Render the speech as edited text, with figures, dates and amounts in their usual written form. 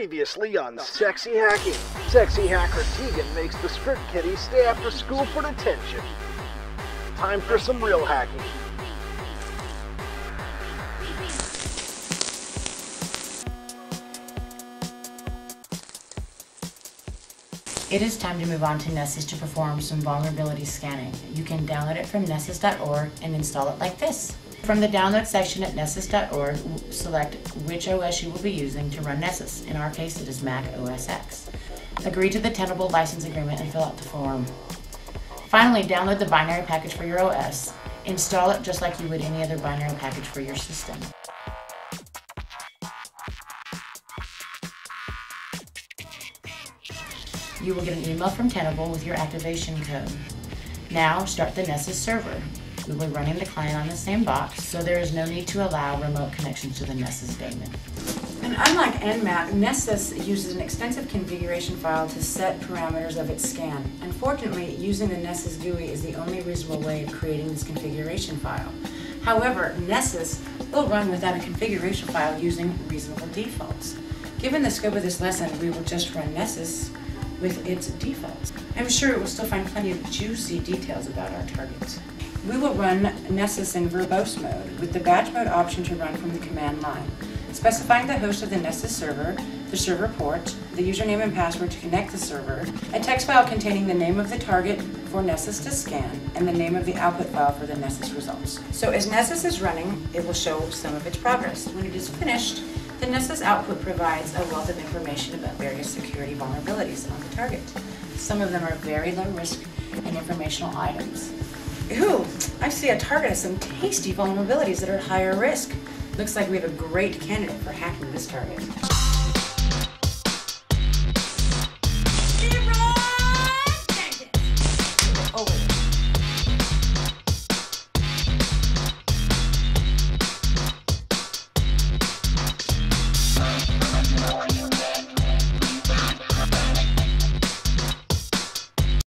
Previously on Sexy Hacking, sexy hacker Tegan makes the script kiddie stay after school for detention. Time for some real hacking. It is time to move on to Nessus to perform some vulnerability scanning. You can download it from nessus.org and install it like this. From the download section at nessus.org, select which OS you will be using to run Nessus. In our case, it is Mac OS X. Agree to the Tenable license agreement and fill out the form. Finally, download the binary package for your OS. Install it just like you would any other binary package for your system. You will get an email from Tenable with your activation code. Now start the Nessus server. We will be running the client on the same box, so there is no need to allow remote connections to the Nessus daemon. And unlike Nmap, Nessus uses an extensive configuration file to set parameters of its scan. Unfortunately, using the Nessus GUI is the only reasonable way of creating this configuration file. However, Nessus will run without a configuration file using reasonable defaults. Given the scope of this lesson, we will just run Nessus with its defaults. I'm sure it will still find plenty of juicy details about our targets. We will run Nessus in verbose mode with the batch mode option to run from the command line, specifying the host of the Nessus server, the server port, the username and password to connect the server, a text file containing the name of the target for Nessus to scan, and the name of the output file for the Nessus results. So as Nessus is running, it will show some of its progress. When it is finished, the Nessus output provides a wealth of information about various security vulnerabilities on the target. Some of them are very low risk and informational items. Ooh, I see a target has some tasty vulnerabilities that are higher risk. Looks like we have a great candidate for hacking this target.